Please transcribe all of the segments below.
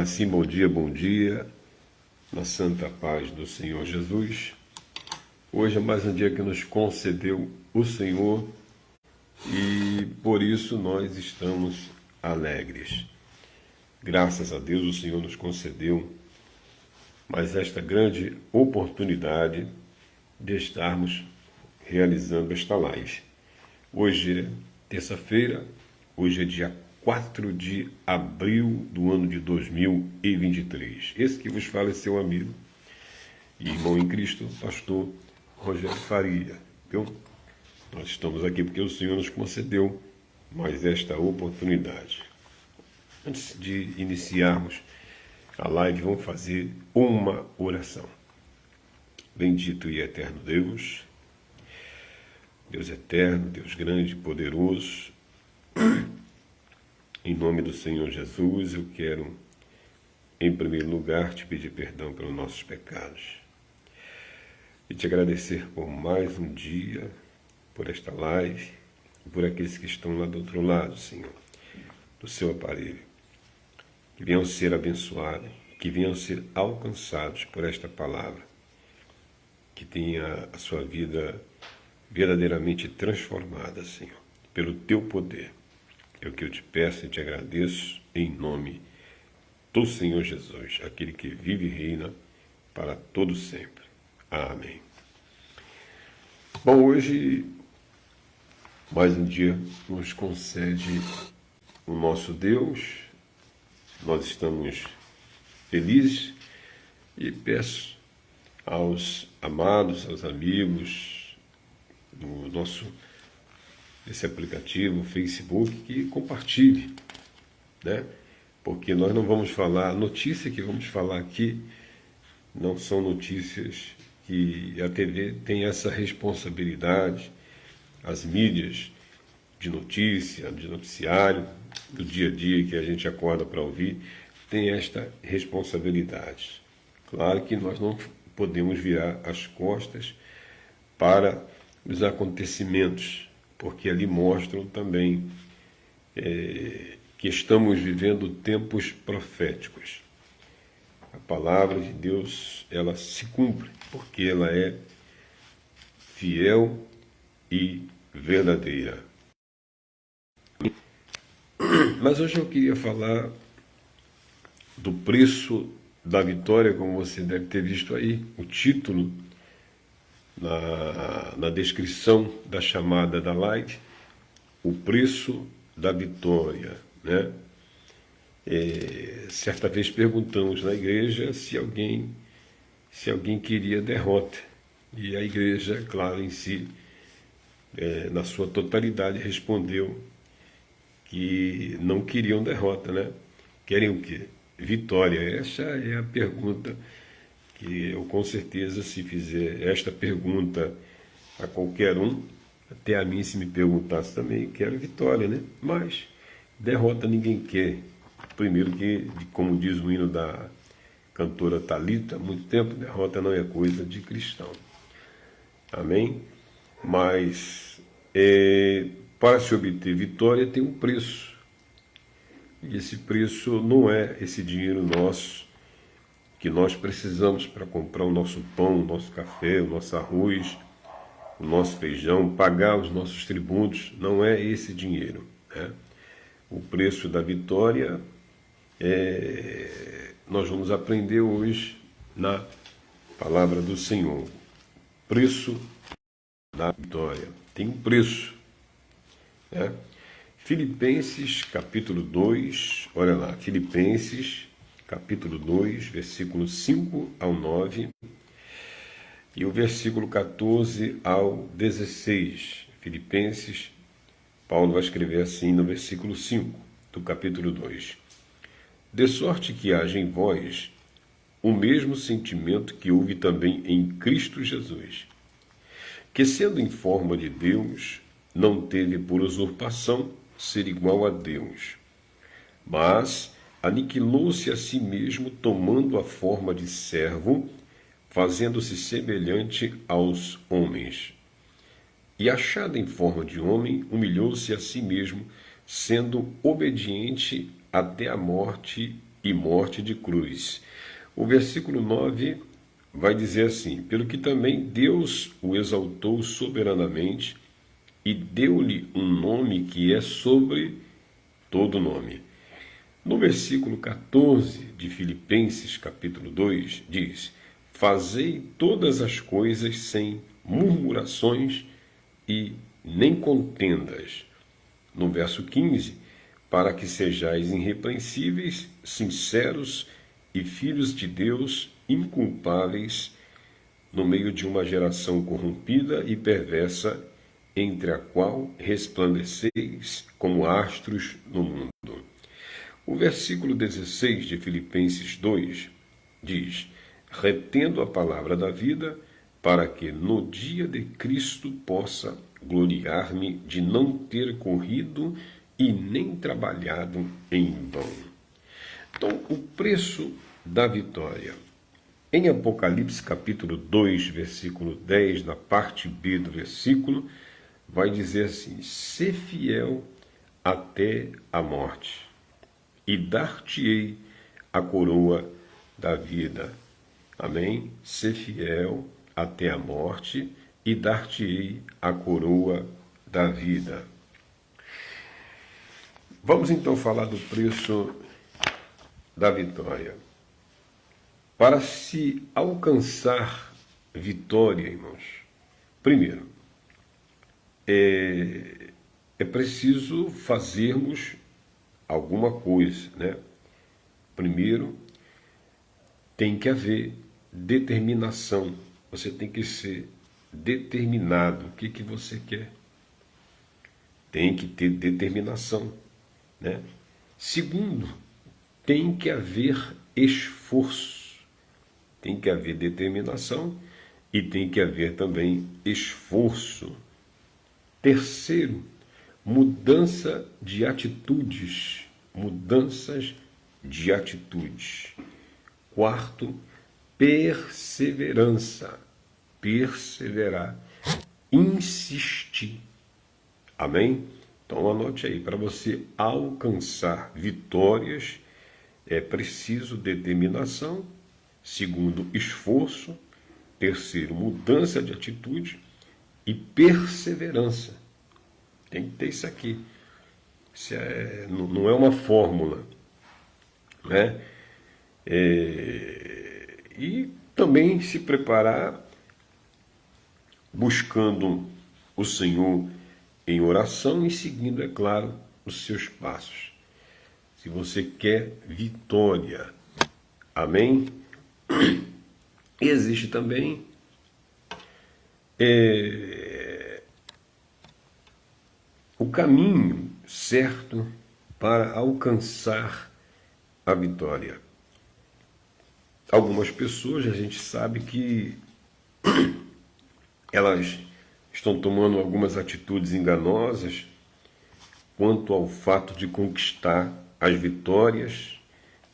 Agora sim, bom dia, na santa paz do Senhor Jesus. Hoje é mais um dia que nos concedeu o Senhor e por isso nós estamos alegres. Graças a Deus o Senhor nos concedeu mais esta grande oportunidade de estarmos realizando esta live. Hoje é terça-feira, hoje é dia 4 de abril do ano de 2023. Esse que vos fala é seu amigo e irmão em Cristo, pastor Rogério Faria. Viu? Nós estamos aqui porque o Senhor nos concedeu mais esta oportunidade. Antes de iniciarmos a live, vamos fazer uma oração. Bendito e eterno Deus, Deus eterno, Deus grande e poderoso, em nome do Senhor Jesus, eu quero, em primeiro lugar, te pedir perdão pelos nossos pecados e te agradecer por mais um dia, por esta live e por aqueles que estão lá do outro lado, Senhor, do seu aparelho. Que venham ser abençoados, que venham ser alcançados por esta palavra, que tenha a sua vida verdadeiramente transformada, Senhor, pelo teu poder. É o que eu te peço e te agradeço em nome do Senhor Jesus, aquele que vive e reina para todo sempre. Amém. Bom, hoje, mais um dia nos concede o nosso Deus. Nós estamos felizes e peço aos amados, aos amigos do esse aplicativo, Facebook, que compartilhe, né? Porque nós não vamos falar, notícia que vamos falar aqui não são notícias que a TV tem essa responsabilidade, as mídias de notícia, de noticiário, do dia a dia que a gente acorda para ouvir, tem esta responsabilidade. Claro que nós não podemos virar as costas para os acontecimentos, porque ali mostram também que estamos vivendo tempos proféticos. A palavra de Deus, ela se cumpre, porque ela é fiel e verdadeira. Mas hoje eu queria falar do preço da vitória, como você deve ter visto aí, o título na descrição da chamada da live, o preço da vitória, né? Certa vez perguntamos na igreja se alguém queria derrota, e a igreja, claro, em si, na sua totalidade, respondeu que não queriam derrota, né? Querem o quê? Vitória. Essa é a pergunta que eu, com certeza, se fizer esta pergunta a qualquer um, até a mim, se me perguntasse também, quero vitória, né? Mas derrota ninguém quer. Primeiro que, como diz o hino da cantora Thalita, há muito tempo, derrota não é coisa de cristão. Amém? Mas para se obter vitória tem um preço. E esse preço não é esse dinheiro nosso que nós precisamos para comprar o nosso pão, o nosso café, o nosso arroz, o nosso feijão, pagar os nossos tributos. Não é esse dinheiro, né? O preço da vitória nós vamos aprender hoje na palavra do Senhor. Preço da vitória. Tem um preço, né? Filipenses capítulo 2, olha lá, Filipenses capítulo 2, versículo 5 ao 9 e o versículo 14 ao 16. Filipenses, Paulo vai escrever assim no versículo 5 do capítulo 2. De sorte que haja em vós o mesmo sentimento que houve também em Cristo Jesus, que sendo em forma de Deus, não teve por usurpação ser igual a Deus, mas aniquilou-se a si mesmo, tomando a forma de servo, fazendo-se semelhante aos homens. E achado em forma de homem, humilhou-se a si mesmo, sendo obediente até a morte e morte de cruz. O versículo 9 vai dizer assim: pelo que também Deus o exaltou soberanamente e deu-lhe um nome que é sobre todo nome. No versículo 14 de Filipenses, capítulo 2, diz: fazei todas as coisas sem murmurações e nem contendas. No verso 15, para que sejais irrepreensíveis, sinceros e filhos de Deus, inculpáveis, no meio de uma geração corrompida e perversa, entre a qual resplandeceis como astros no mundo. O versículo 16 de Filipenses 2 diz: retendo a palavra da vida, para que no dia de Cristo possa gloriar-me de não ter corrido e nem trabalhado em vão. Então, o preço da vitória. Em Apocalipse capítulo 2, versículo 10, na parte B do versículo, vai dizer assim: sê fiel até a morte, e dar-te-ei a coroa da vida. Amém? Sê fiel até a morte, e dar-te-ei a coroa da vida. Vamos então falar do preço da vitória. Para se alcançar vitória, irmãos, primeiro, é preciso fazermos alguma coisa, né? Primeiro, tem que haver determinação. Você tem que ser determinado. O que você quer? Tem que ter determinação, né? Segundo, tem que haver esforço. Tem que haver determinação e tem que haver também esforço. Terceiro, mudança de atitudes. Mudanças de atitudes. Quarto, perseverança. Perseverar. Insistir. Amém? Então anote aí, para você alcançar vitórias, é preciso determinação. Segundo, esforço. Terceiro, mudança de atitude. E perseverança. Tem que ter isso aqui. Isso não é uma fórmula, né? E também se preparar buscando o Senhor em oração e seguindo, é claro, os seus passos. Se você quer vitória. Amém? Existe também o caminho certo para alcançar a vitória. Algumas pessoas, a gente sabe que elas estão tomando algumas atitudes enganosas quanto ao fato de conquistar as vitórias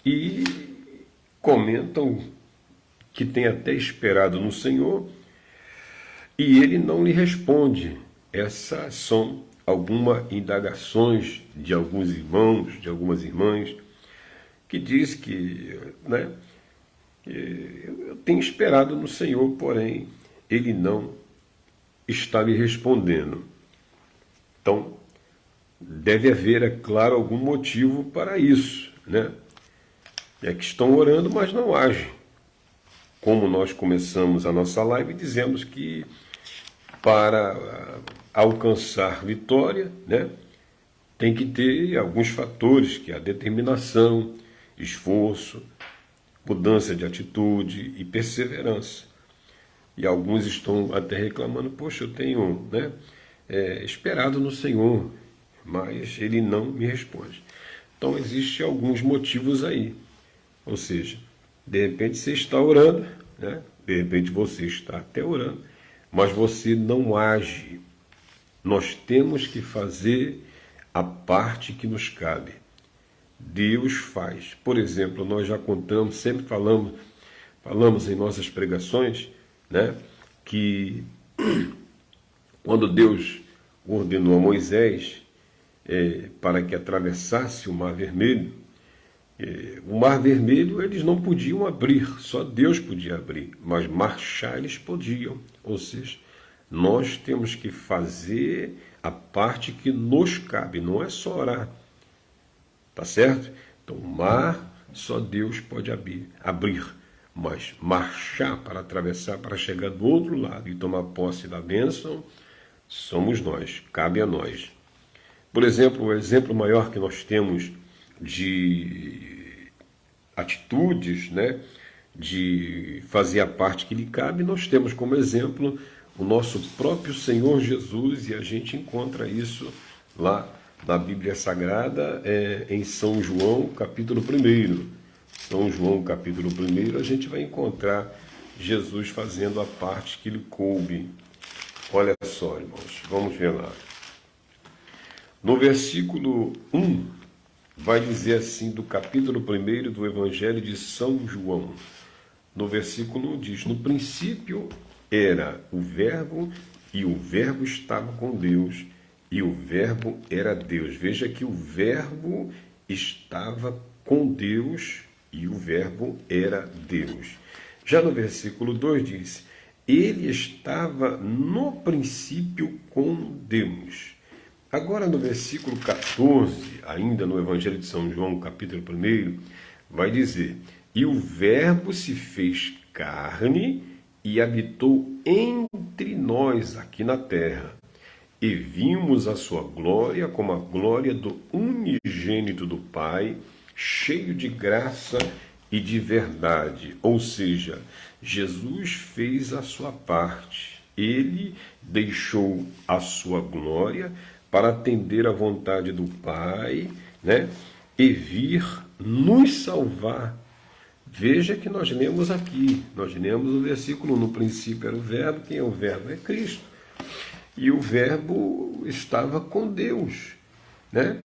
e comentam que tem até esperado no Senhor e ele não lhe responde. Essas são algumas indagações de alguns irmãos, de algumas irmãs, que diz que, né, eu tenho esperado no Senhor, porém ele não está me respondendo. Então, deve haver, é claro, algum motivo para isso, né? É que estão orando, mas não agem. Como nós começamos a nossa live, dizemos que para alcançar vitória, né, tem que ter alguns fatores, que é a determinação, esforço, mudança de atitude e perseverança. E alguns estão até reclamando: poxa, eu tenho, né, esperado no Senhor, mas ele não me responde. Então existem alguns motivos aí. Ou seja, de repente você está orando, né? De repente você está até orando, mas você não age. Nós temos que fazer a parte que nos cabe. Deus faz. Por exemplo, nós já contamos, sempre falamos em nossas pregações, né, que quando Deus ordenou a Moisés para que atravessasse o Mar Vermelho, O Mar Vermelho eles não podiam abrir, só Deus podia abrir, mas marchar eles podiam. Ou seja, nós temos que fazer a parte que nos cabe, não é só orar, tá certo? Então, o mar só Deus pode abrir, mas marchar para atravessar, para chegar do outro lado e tomar posse da bênção, somos nós, cabe a nós. Por exemplo, o exemplo maior que nós temos de atitudes, né, de fazer a parte que lhe cabe, nós temos como exemplo o nosso próprio Senhor Jesus, e a gente encontra isso lá na Bíblia Sagrada, em São João, capítulo 1. São João, capítulo 1, a gente vai encontrar Jesus fazendo a parte que lhe coube. Olha só, irmãos, vamos ver lá. No versículo 1, vai dizer assim, do capítulo 1 do Evangelho de São João. No versículo 1 diz: no princípio era o Verbo, e o Verbo estava com Deus, e o Verbo era Deus. Veja que o Verbo estava com Deus, e o Verbo era Deus. Já no versículo 2 diz: ele estava no princípio com Deus. Agora no versículo 14, ainda no Evangelho de São João, capítulo 1, vai dizer: e o Verbo se fez carne e habitou entre nós aqui na terra. E vimos a sua glória como a glória do unigênito do Pai, cheio de graça e de verdade. Ou seja, Jesus fez a sua parte. Ele deixou a sua glória para atender à vontade do Pai, né? E vir nos salvar. Veja que nós lemos aqui, nós lemos o versículo: no princípio era o Verbo. Quem é o Verbo? É Cristo. E o Verbo estava com Deus, né?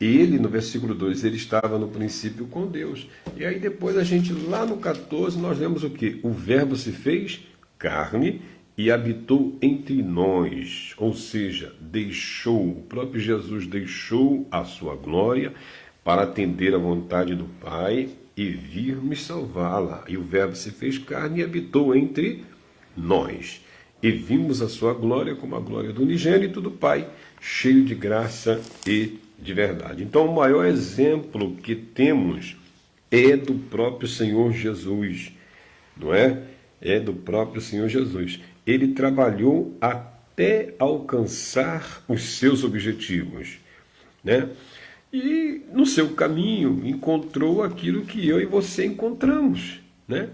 Ele, no versículo 2, ele estava no princípio com Deus. E aí depois a gente, lá no 14, nós lemos o quê? O Verbo se fez carne e habitou entre nós. Ou seja, o próprio Jesus deixou a sua glória para atender à vontade do Pai e vir me salvar lá. E o Verbo se fez carne e habitou entre nós. E vimos a sua glória como a glória do unigênito do Pai, cheio de graça e de verdade. Então, o maior exemplo que temos é do próprio Senhor Jesus, não é? É do próprio Senhor Jesus. Ele trabalhou até alcançar os seus objetivos, né? E no seu caminho encontrou aquilo que eu e você encontramos, né?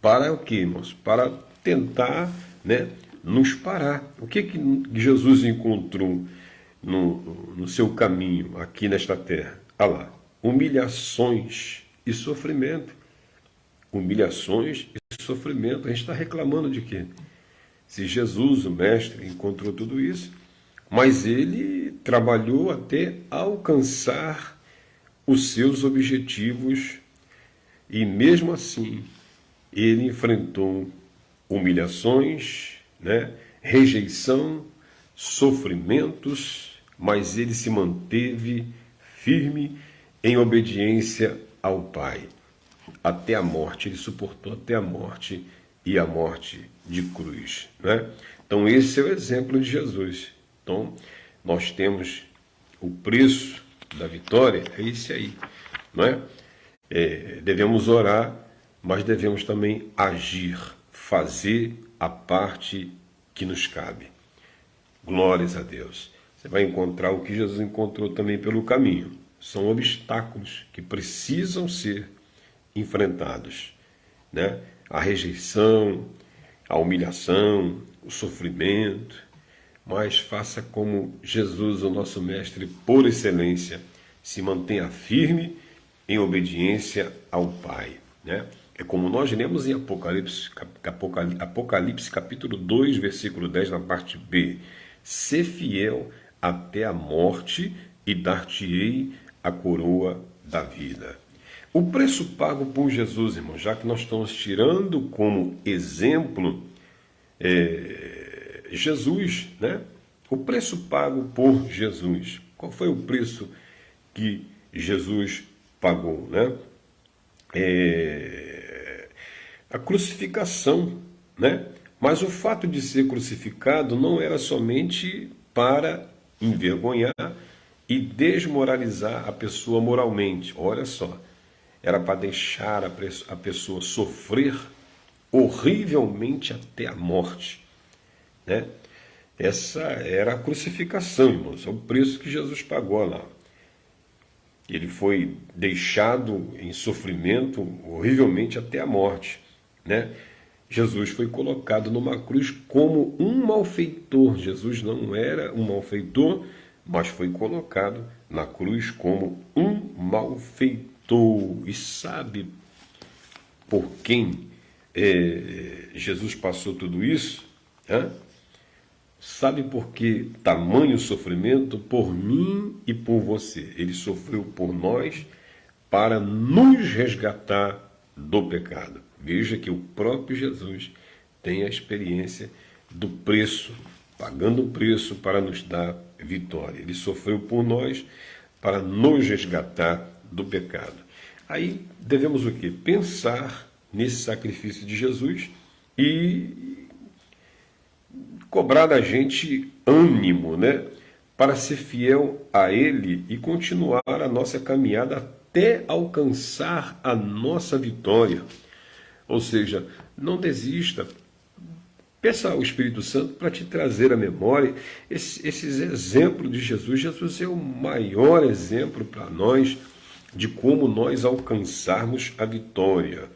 Para o quê, irmãos? Para tentar, né, nos parar. O que Jesus encontrou no seu caminho aqui nesta terra? Ah lá, humilhações e sofrimento. Humilhações e sofrimento. A gente está reclamando de quê? Se Jesus, o Mestre, encontrou tudo isso, mas ele trabalhou até alcançar os seus objetivos e mesmo assim ele enfrentou humilhações, né, rejeição, sofrimentos, mas ele se manteve firme em obediência ao Pai. Até a morte, ele suportou até a morte, e a morte de cruz, né? Então esse é o exemplo de Jesus. Então nós temos o preço da vitória, é esse aí, não é? Devemos orar, mas devemos também agir, fazer a parte que nos cabe. Glórias a Deus. Você vai encontrar o que Jesus encontrou também pelo caminho. São obstáculos que precisam ser enfrentados, né? A rejeição, a humilhação, o sofrimento, mas faça como Jesus, o nosso Mestre por excelência, se mantenha firme em obediência ao Pai, né? É como nós lemos em Apocalipse capítulo 2, versículo 10, na parte B. Ser fiel até a morte e dar-te-ei a coroa da vida. O preço pago por Jesus, irmão, já que nós estamos tirando como exemplo Jesus, né? O preço pago por Jesus. Qual foi o preço que Jesus pagou, né? A crucificação, né? Mas o fato de ser crucificado não era somente para envergonhar e desmoralizar a pessoa moralmente. Olha só, era para deixar a pessoa sofrer horrivelmente até a morte, né? Essa era a crucificação, irmãos, é o preço que Jesus pagou lá. Ele foi deixado em sofrimento horrivelmente até a morte, né? Jesus foi colocado numa cruz como um malfeitor. Jesus não era um malfeitor, mas foi colocado na cruz como um malfeitor. E sabe por quem Jesus passou tudo isso? Sabe por que tamanho sofrimento? Por mim e por você. Ele sofreu por nós para nos resgatar do pecado. Veja que o próprio Jesus tem a experiência do preço, pagando o preço para nos dar vitória. Ele sofreu por nós para nos resgatar do pecado. Aí devemos o quê? Pensar nesse sacrifício de Jesus e cobrar da gente ânimo, né? Para ser fiel a Ele e continuar a nossa caminhada até alcançar a nossa vitória. Ou seja, não desista. Peça ao Espírito Santo para te trazer à memória esses exemplos de Jesus. Jesus é o maior exemplo para nós de como nós alcançarmos a vitória,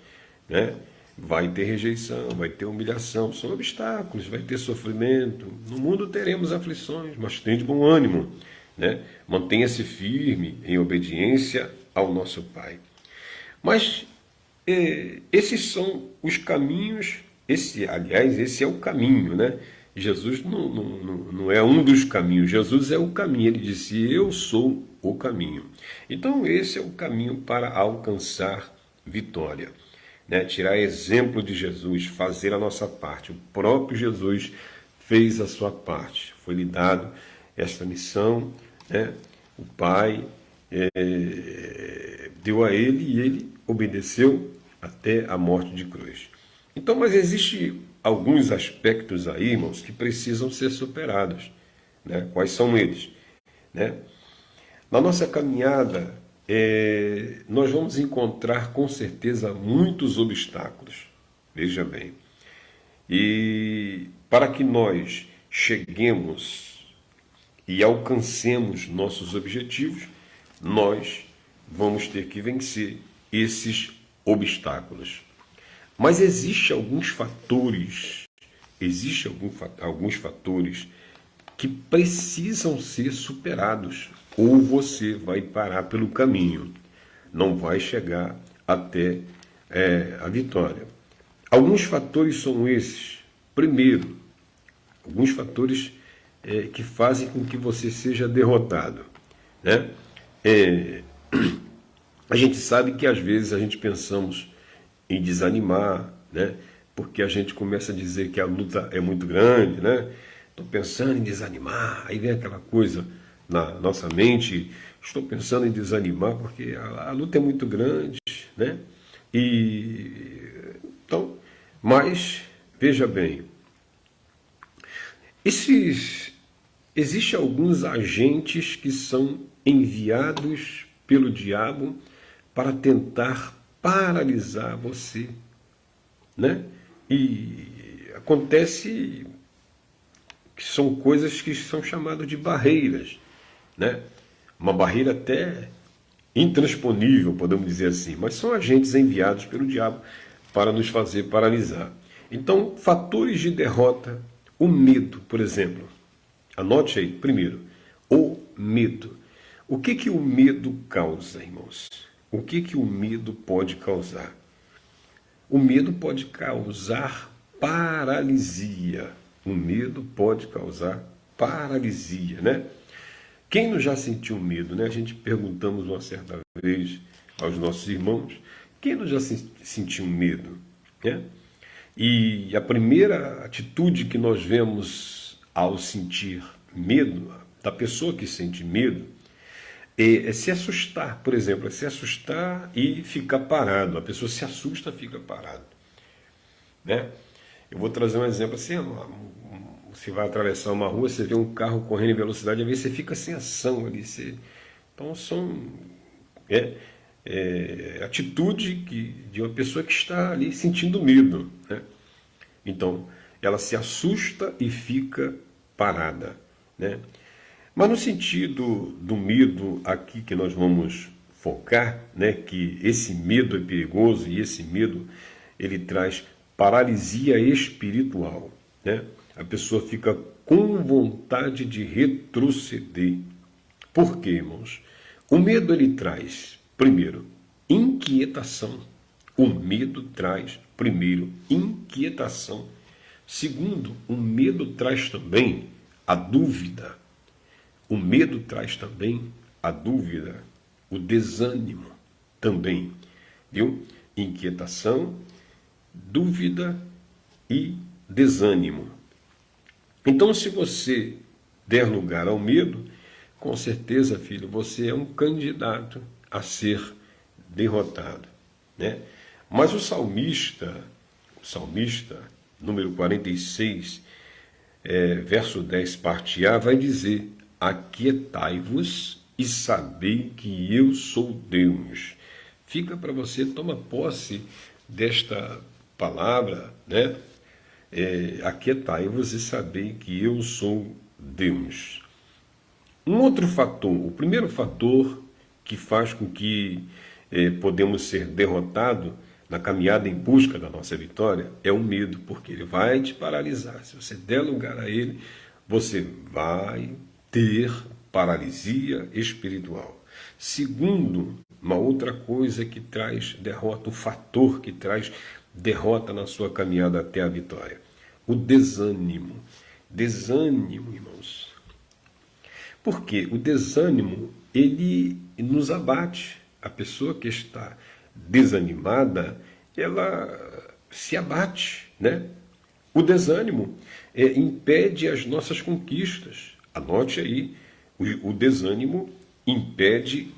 né? Vai ter rejeição, vai ter humilhação, são obstáculos, vai ter sofrimento. No mundo teremos aflições, mas tenha de bom ânimo, né? Mantenha-se firme em obediência ao nosso Pai. Mas esses são os caminhos, esse é o caminho, né? Jesus não é um dos caminhos, Jesus é o caminho. Ele disse, eu sou o caminho. Então esse é o caminho para alcançar vitória, né? Tirar exemplo de Jesus, fazer a nossa parte. O próprio Jesus fez a sua parte, foi-lhe dado esta missão, né? O Pai deu a ele e ele obedeceu até a morte de cruz. Então, mas existem alguns aspectos aí, irmãos, que precisam ser superados, né? Quais são eles, né? Na nossa caminhada, nós vamos encontrar com certeza muitos obstáculos, veja bem. E para que nós cheguemos e alcancemos nossos objetivos, nós vamos ter que vencer esses obstáculos. Mas existem alguns fatores que precisam ser superados, ou você vai parar pelo caminho, não vai chegar até a vitória. Alguns fatores são esses. Primeiro, alguns fatores que fazem com que você seja derrotado, né? A gente sabe que às vezes a gente pensamos em desanimar, né? Porque a gente começa a dizer que a luta é muito grande, né? Estou pensando em desanimar, aí vem aquela coisa na nossa mente, estou pensando em desanimar porque a luta é muito grande, né? Então, mas veja bem, existem alguns agentes que são enviados pelo diabo para tentar paralisar você, né? E acontece que são coisas que são chamadas de barreiras, né? Uma barreira até intransponível, podemos dizer assim, mas são agentes enviados pelo diabo para nos fazer paralisar. Então, fatores de derrota, o medo, por exemplo. Anote aí, primeiro, o medo. O que o medo causa, irmãos? O que o medo pode causar? O medo pode causar paralisia. O medo pode causar paralisia, né? Quem não já sentiu medo, né? A gente perguntamos uma certa vez aos nossos irmãos, quem não já sentiu medo, né? E a primeira atitude que nós vemos ao sentir medo, da pessoa que sente medo, é se assustar, por exemplo, é se assustar e ficar parado. A pessoa se assusta, fica parado, né? Eu vou trazer um exemplo assim, você vai atravessar uma rua, você vê um carro correndo em velocidade, às vezes você fica sem ação ali. Então são atitude de uma pessoa que está ali sentindo medo, né? Então ela se assusta e fica parada, né? Mas no sentido do medo aqui que nós vamos focar, né, que esse medo é perigoso e esse medo ele traz paralisia espiritual, né? A pessoa fica com vontade de retroceder. Por quê, irmãos? O medo ele traz, primeiro, inquietação. O medo traz, primeiro, inquietação. Segundo, o medo traz também a dúvida. O medo traz também a dúvida, o desânimo também, viu? Inquietação, dúvida e desânimo. Então, se você der lugar ao medo, com certeza, filho, você é um candidato a ser derrotado, né? Mas o salmista, número 46, verso 10, parte A, vai dizer: aquietai-vos e sabei que eu sou Deus. Fica para você, toma posse desta palavra, né? Aquietai-vos e sabei que eu sou Deus. Um outro fator, o primeiro fator que faz com que podemos ser derrotados na caminhada em busca da nossa vitória é o medo, porque ele vai te paralisar. Se você der lugar a ele, você vai ter paralisia espiritual. Segundo, uma outra coisa que traz derrota, o fator que traz derrota na sua caminhada até a vitória, o desânimo. Desânimo, irmãos. Porque o desânimo, ele nos abate. A pessoa que está desanimada, ela se abate, né? O desânimo impede as nossas conquistas. Anote aí, o desânimo impede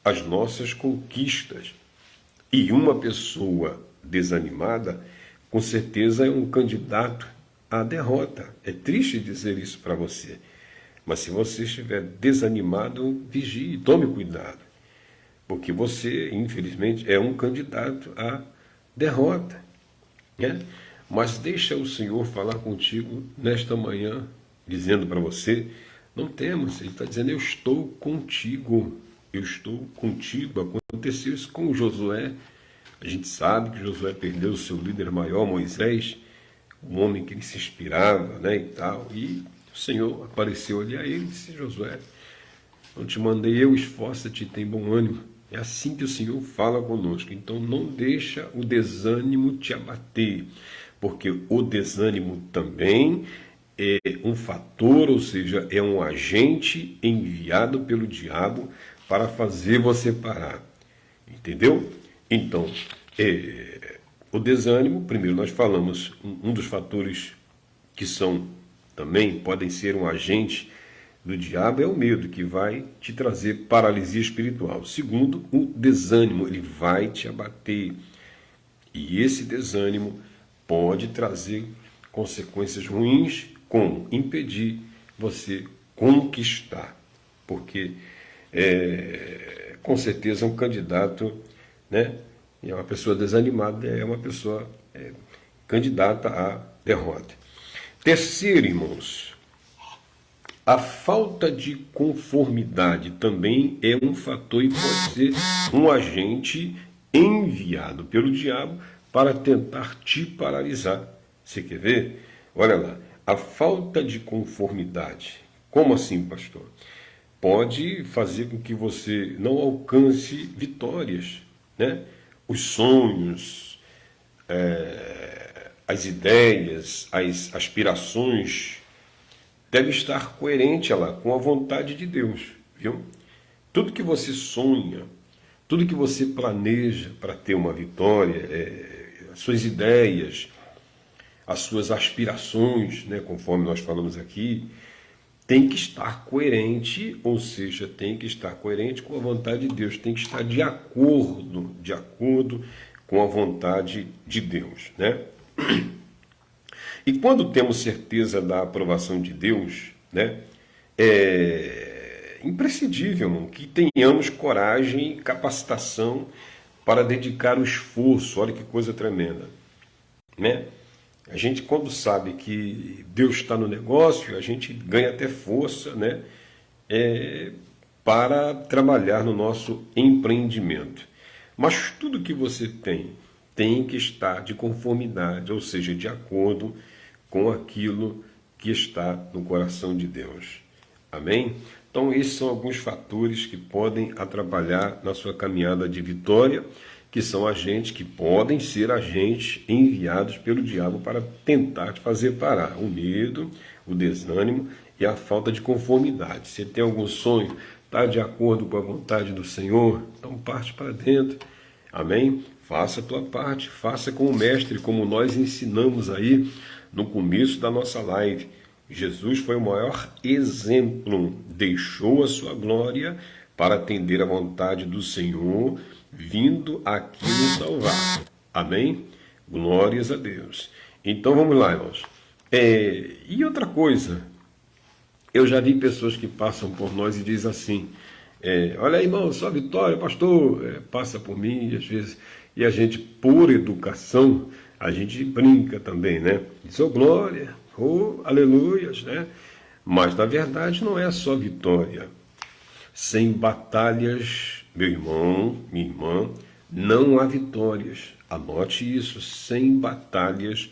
as nossas conquistas. E uma pessoa desanimada, com certeza é um candidato à derrota. É triste dizer isso para você. Mas se você estiver desanimado, vigie, tome cuidado. Porque você, infelizmente, é um candidato à derrota, né? Mas deixa o Senhor falar contigo nesta manhã, dizendo para você, não temas, Ele está dizendo, eu estou contigo. Eu estou contigo. Aconteceu isso com Josué. A gente sabe que Josué perdeu o seu líder maior, Moisés, um homem que ele se inspirava, né, e tal. E o Senhor apareceu ali a ele e disse, Josué, não te mandei eu, esforça-te e tem bom ânimo. É assim que o Senhor fala conosco. Então não deixa o desânimo te abater, porque o desânimo também é um fator, ou seja, é um agente enviado pelo diabo para fazer você parar. Entendeu? Então, o desânimo, primeiro nós falamos, um dos fatores que são também, podem ser um agente do diabo é o medo, que vai te trazer paralisia espiritual. Segundo, o desânimo, ele vai te abater. E esse desânimo pode trazer consequências ruins, como impedir você conquistar. Porque, com certeza, um candidato, né, é uma pessoa desanimada, é uma pessoa candidata à derrota. Terceiro, irmãos, a falta de conformidade também é um fator e pode ser um agente enviado pelo diabo para tentar te paralisar. Você quer ver? Olha lá, a falta de conformidade. Como assim, pastor? Pode fazer com que você não alcance vitórias, né? Os sonhos, as ideias, as aspirações, deve estar coerente lá com a vontade de Deus, viu? Tudo que você sonha, tudo que você planeja para ter uma vitória, as suas ideias, as suas aspirações, né, conforme nós falamos aqui, tem que estar coerente, ou seja, tem que estar coerente com a vontade de Deus, tem que estar de acordo com a vontade de Deus, né? E quando temos certeza da aprovação de Deus, né, é imprescindível, irmão, que tenhamos coragem e capacitação para dedicar o esforço. Olha que coisa tremenda, né? A gente, quando sabe que Deus está no negócio, a gente ganha até força, né, para trabalhar no nosso empreendimento. Mas tudo que você tem que estar de conformidade, ou seja, de acordo com aquilo que está no coração de Deus. Amém? Então, esses são alguns fatores que podem atrapalhar na sua caminhada de vitória, que são agentes, que podem ser agentes enviados pelo diabo para tentar te fazer parar. O medo, o desânimo e a falta de conformidade. Se tem algum sonho, está de acordo com a vontade do Senhor, então parte para dentro. Amém? Faça a tua parte, faça com o mestre, como nós ensinamos aí no começo da nossa live. Jesus foi o maior exemplo, deixou a sua glória para atender a vontade do Senhor, vindo aqui nos salvar. Amém? Glórias a Deus. Então vamos lá, irmãos. E outra coisa, eu já vi pessoas que passam por nós e dizem assim, olha aí, irmão, só vitória, pastor, passa por mim, às vezes, e a gente, por educação, a gente brinca também, né? Diz, oh, glória, oh, aleluias, né? Mas, na verdade, não é só vitória. Sem batalhas, meu irmão, minha irmã, não há vitórias. Anote isso, sem batalhas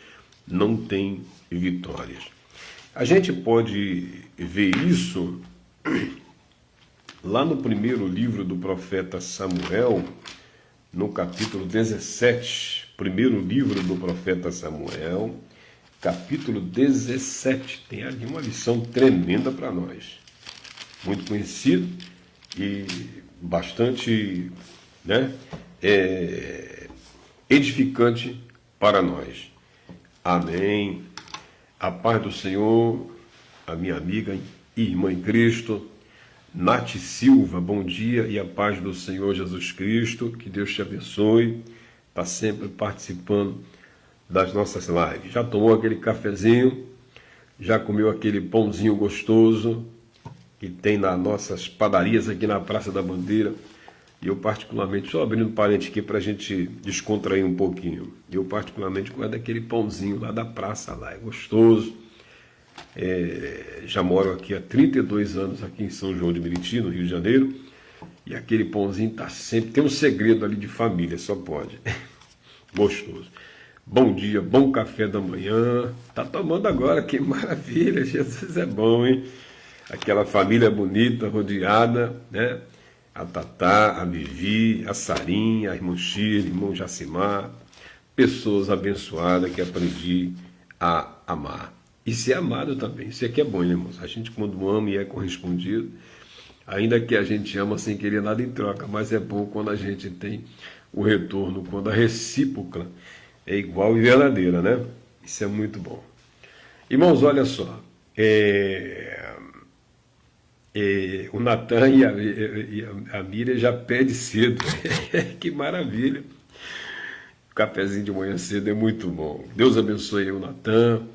não tem vitórias. A gente pode ver isso lá no primeiro livro do profeta Samuel, no capítulo 17, primeiro livro do profeta Samuel, capítulo 17, tem ali uma lição tremenda para nós. Muito conhecido e bastante, né, edificante para nós. Amém. A paz do Senhor, a minha amiga e irmã em Cristo, Nath Silva, bom dia e a paz do Senhor Jesus Cristo, que Deus te abençoe, está sempre participando das nossas lives. Já tomou aquele cafezinho, já comeu aquele pãozinho gostoso que tem nas nossas padarias aqui na Praça da Bandeira. E eu particularmente, só abrindo parente aqui para a gente descontrair um pouquinho, eu particularmente gosto daquele pãozinho lá da praça, lá é gostoso. Já moro aqui há 32 anos aqui em São João de Meriti, no Rio de Janeiro, e aquele pãozinho está sempre, tem um segredo ali de família, só pode. Gostoso. Bom dia, bom café da manhã. Tá tomando agora, que maravilha, Jesus é bom, hein? Aquela família bonita, rodeada, né? A Tatá, a Vivi, a Sarinha, a irmã Chile, irmão Jacimar, pessoas abençoadas que aprendi a amar. E ser amado também, isso aqui é bom, né, irmãos? A gente quando ama e é correspondido, ainda que a gente ama sem querer nada em troca, mas é bom quando a gente tem o retorno, quando a recíproca é igual e verdadeira, né? Isso é muito bom. Irmãos, olha só, o Natan e a Miriam já pedem cedo, que maravilha. O cafezinho de manhã cedo é muito bom. Deus abençoe o Natan,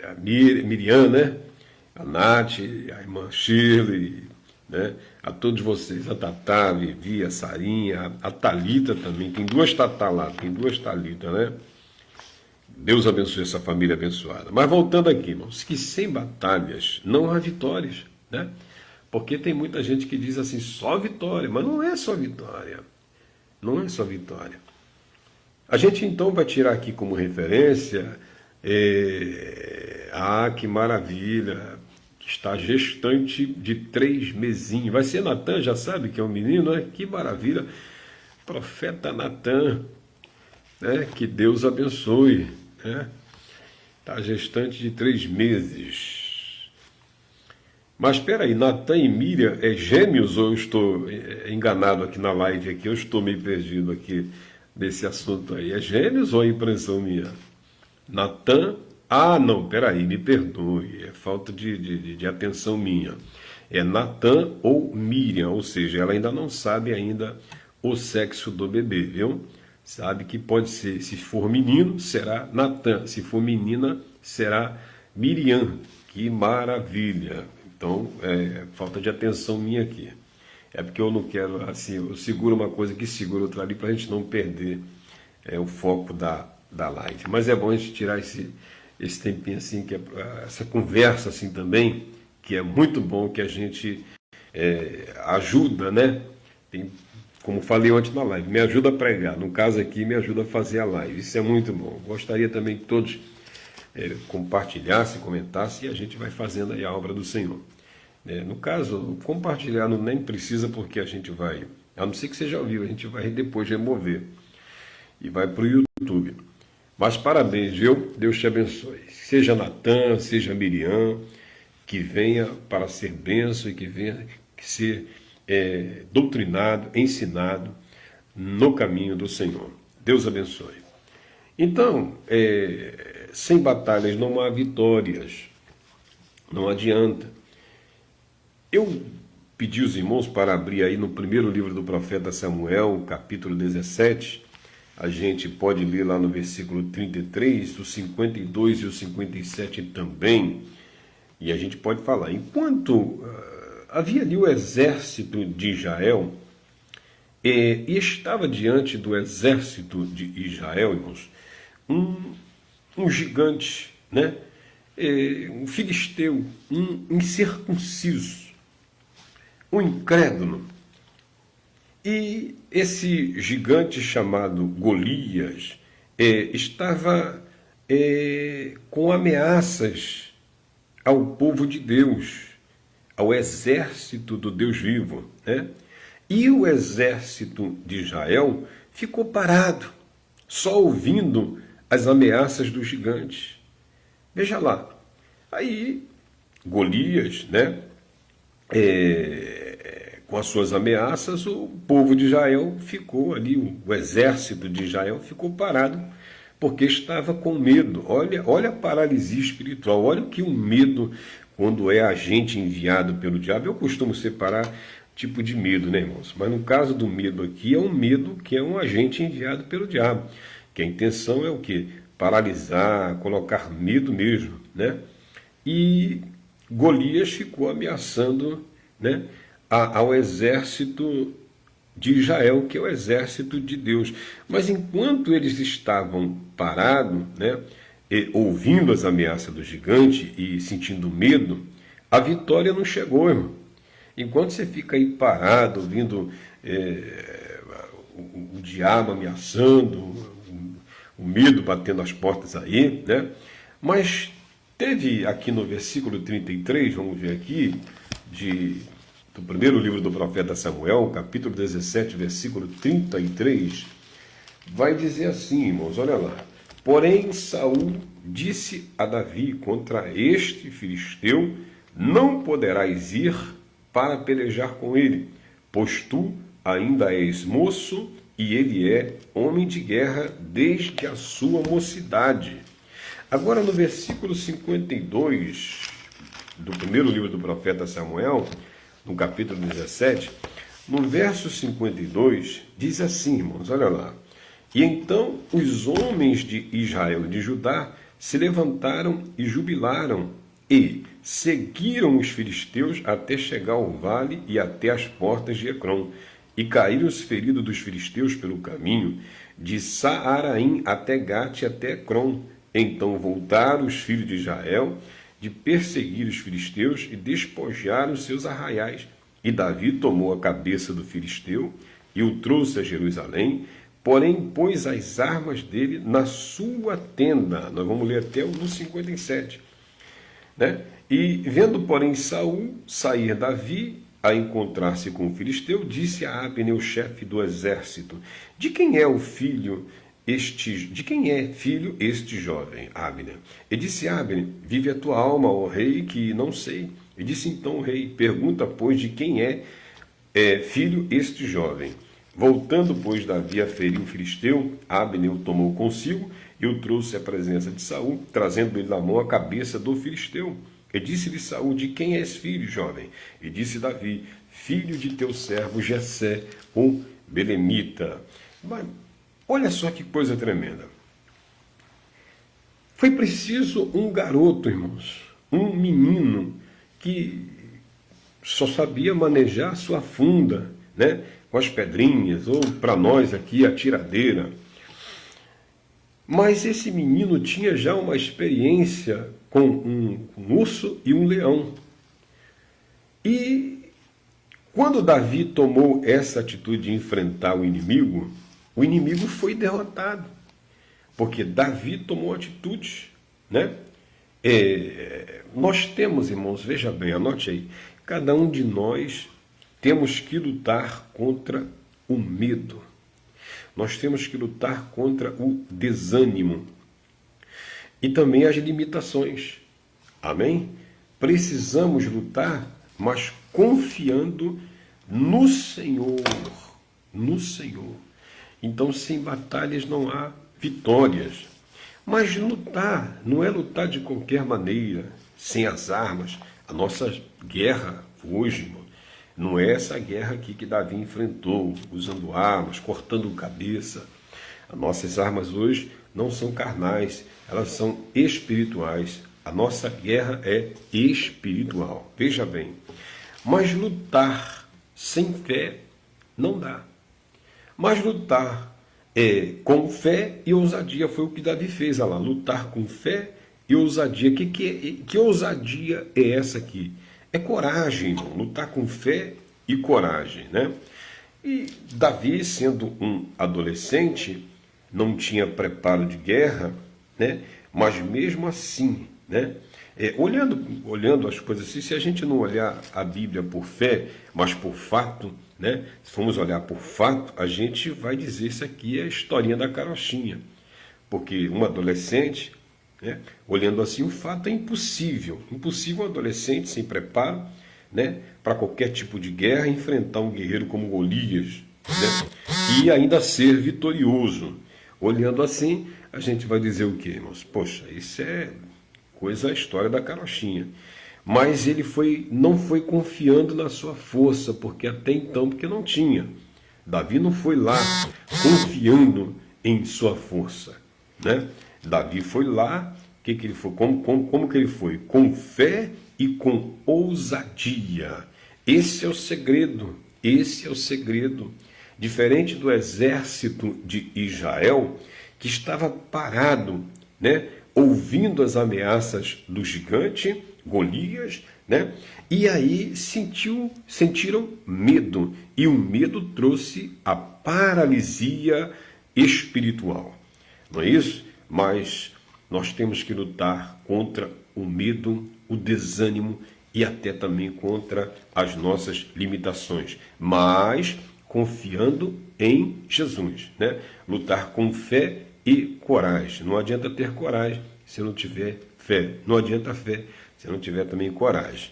a Miriam, né? A Nath, a irmã Shirley, né? A todos vocês, a Tatá, a Vivi, a Sarinha, a Thalita também, tem duas Tatá lá, tem duas Thalita, né? Deus abençoe essa família abençoada. Mas voltando aqui, irmãos, que sem batalhas não há vitórias, né? Porque tem muita gente que diz assim, só vitória, mas não é só vitória, não é só vitória. A gente então vai tirar aqui como referência, que maravilha, está gestante de 3 mesinhos. Vai ser Natan, já sabe que é um menino, né? Que maravilha. Profeta Natan, né? Que Deus abençoe, né? Está gestante de 3 meses. Mas espera aí, Natan e Miriam é gêmeos ou eu estou enganado aqui na live aqui? Eu estou meio perdido aqui nesse assunto aí. É gêmeos ou é impressão minha? Natan Ah, não, peraí, me perdoe, é falta de atenção minha. É Natan ou Miriam, ou seja, ela ainda não sabe ainda o sexo do bebê, viu? Sabe que pode ser, se for menino, será Natan, se for menina, será Miriam. Que maravilha! Então, falta de atenção minha aqui. É porque eu não quero, assim, eu seguro uma coisa que segura outra ali para a gente não perder o foco da live. Mas é bom a gente tirar esse tempinho assim, essa conversa assim também, que é muito bom, que a gente ajuda, né? Como falei ontem na live, me ajuda a pregar. No caso aqui, me ajuda a fazer a live. Isso é muito bom. Gostaria também que todos compartilhassem, comentassem, e a gente vai fazendo aí a obra do Senhor. No caso, compartilhar nem precisa, porque a gente vai, a não ser que seja ao vivo, a gente vai depois remover e vai para o YouTube. Mas parabéns, viu? Deus te abençoe. Seja Natan, seja Miriam, que venha para ser bênção e que venha ser doutrinado, ensinado no caminho do Senhor. Deus abençoe. Então, sem batalhas não há vitórias. Não adianta. Eu pedi os irmãos para abrir aí no primeiro livro do profeta Samuel, capítulo 17. A gente pode ler lá no versículo 33, o 52 e o 57 também. E a gente pode falar. Enquanto havia ali o exército de Israel, e estava diante do exército de Israel, irmãos, um gigante, né? Um filisteu, um incircunciso, um incrédulo. E esse gigante chamado Golias estava com ameaças ao povo de Deus, ao exército do Deus vivo, né? E o exército de Israel ficou parado, só ouvindo as ameaças do gigante. Veja lá, aí Golias, né? Com as suas ameaças, o povo de Israel ficou ali, o exército de Israel ficou parado, porque estava com medo. Olha a paralisia espiritual, olha o que o medo, quando é agente enviado pelo diabo. Eu costumo separar tipo de medo, né, irmãos? Mas no caso do medo aqui, é um medo que é um agente enviado pelo diabo, que a intenção é o quê? Paralisar, colocar medo mesmo, né? E Golias ficou ameaçando, né, ao exército de Israel, que é o exército de Deus. Mas enquanto eles estavam parados, né, ouvindo as ameaças do gigante e sentindo medo, a vitória não chegou, irmão. Enquanto você fica aí parado, ouvindo o diabo ameaçando, o medo batendo as portas aí, né? Mas teve aqui no versículo 33, vamos ver aqui, do primeiro livro do profeta Samuel, capítulo 17, versículo 33, vai dizer assim, irmãos, olha lá. Porém, Saul disse a Davi: contra este filisteu não poderás ir para pelejar com ele, pois tu ainda és moço e ele é homem de guerra desde a sua mocidade. Agora, no versículo 52 do primeiro livro do profeta Samuel, no capítulo 17, no verso 52, diz assim, irmãos, olha lá. E então os homens de Israel e de Judá se levantaram e jubilaram, e seguiram os filisteus até chegar ao vale e até as portas de Ecrom. E caíram os feridos dos filisteus pelo caminho, de Saaraim até Gate e até Ecrom. Então voltaram os filhos de Israel de perseguir os filisteus e despojaram os seus arraiais. E Davi tomou a cabeça do filisteu e o trouxe a Jerusalém, porém pôs as armas dele na sua tenda. Nós vamos ler até o 57. Né? E vendo, porém, Saul sair Davi a encontrar-se com o filisteu, disse a Abner, o chefe do exército: de quem é filho este jovem, Abner? E disse Abner: vive a tua alma, ó rei, que não sei. E disse então o rei: pergunta, pois, de quem é filho este jovem. Voltando, pois, Davi a ferir o filisteu, Abner o tomou consigo e o trouxe à presença de Saul, trazendo-lhe na mão a cabeça do filisteu. E disse-lhe Saul: de quem és filho, jovem? E disse Davi: filho de teu servo Jessé, o belemita. Mas olha só que coisa tremenda. Foi preciso um garoto, irmãos, um menino que só sabia manejar sua funda, né, com as pedrinhas, ou para nós aqui a tiradeira. Mas esse menino tinha já uma experiência com um urso e um leão. E quando Davi tomou essa atitude de enfrentar o inimigo foi derrotado. Porque Davi tomou atitude, né? Nós temos, irmãos, veja bem, anote aí, cada um de nós temos que lutar contra o medo. Nós temos que lutar contra o desânimo e também as limitações. Amém? Precisamos lutar, mas confiando no Senhor. No Senhor. Então, sem batalhas não há vitórias. Mas lutar não é lutar de qualquer maneira, sem as armas. A nossa guerra hoje, irmão, não é essa guerra aqui que Davi enfrentou, usando armas, cortando cabeça. As nossas armas hoje não são carnais, elas são espirituais. A nossa guerra é espiritual. Veja bem. Mas lutar sem fé não dá. Mas lutar com fé e ousadia foi o que Davi fez. Olha lá, lutar com fé e ousadia. Que ousadia é essa aqui? É coragem, irmão. Lutar com fé e coragem, né? E Davi, sendo um adolescente, não tinha preparo de guerra, né? Mas mesmo assim, né? Olhando as coisas assim, se a gente não olhar a Bíblia por fé, mas por fato, né? Se formos olhar por fato, a gente vai dizer isso aqui é a historinha da carochinha. Porque um adolescente, né? Olhando assim, o fato é impossível. Impossível um adolescente sem preparo, né? Para qualquer tipo de guerra, enfrentar um guerreiro como Golias, né? E ainda ser vitorioso. Olhando assim, a gente vai dizer o quê, irmãos? Poxa, isso é coisa, a história da carochinha. Mas ele não foi confiando na sua força, porque até então, porque não tinha. Davi não foi lá confiando em sua força, né? Davi foi lá, que ele foi? Como que ele foi? Com fé e com ousadia. Esse é o segredo, esse é o segredo. Diferente do exército de Israel, que estava parado, né? Ouvindo as ameaças do gigante, Golias, né? E aí sentiram medo, e o medo trouxe a paralisia espiritual. Não é isso? Mas nós temos que lutar contra o medo, o desânimo e até também contra as nossas limitações, mas confiando em Jesus, né? Lutar com fé e coragem. Não adianta ter coragem se não tiver fé. Não adianta fé se não tiver também coragem,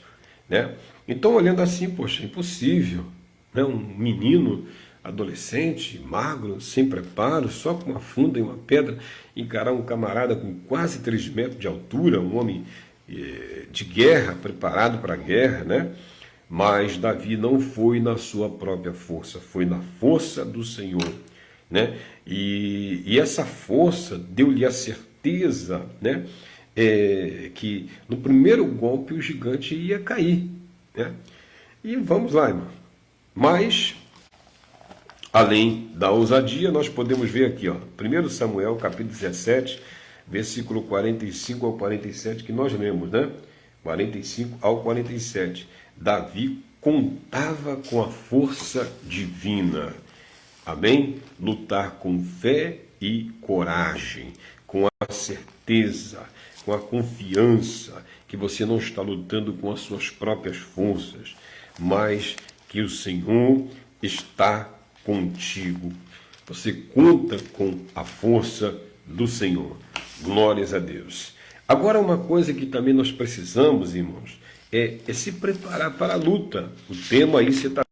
né? Então, olhando assim, poxa, é impossível, né? Um menino adolescente, magro, sem preparo, só com uma funda e uma pedra, encarar um camarada com quase 3 metros de altura, um homem de guerra, preparado para a guerra, né? Mas Davi não foi na sua própria força, foi na força do Senhor, né? E essa força deu-lhe a certeza, né? Que no primeiro golpe o gigante ia cair, né? E vamos lá, irmão. Mas, além da ousadia, nós podemos ver aqui, ó, 1 Samuel, capítulo 17, versículo 45 ao 47, que nós lemos, né? 45 ao 47. Davi contava com a força divina. Amém? Lutar com fé e coragem, com a certeza, com a confiança que você não está lutando com as suas próprias forças, mas que o Senhor está contigo. Você conta com a força do Senhor. Glórias a Deus. Agora, uma coisa que também nós precisamos, irmãos, é se preparar para a luta. O tema aí você está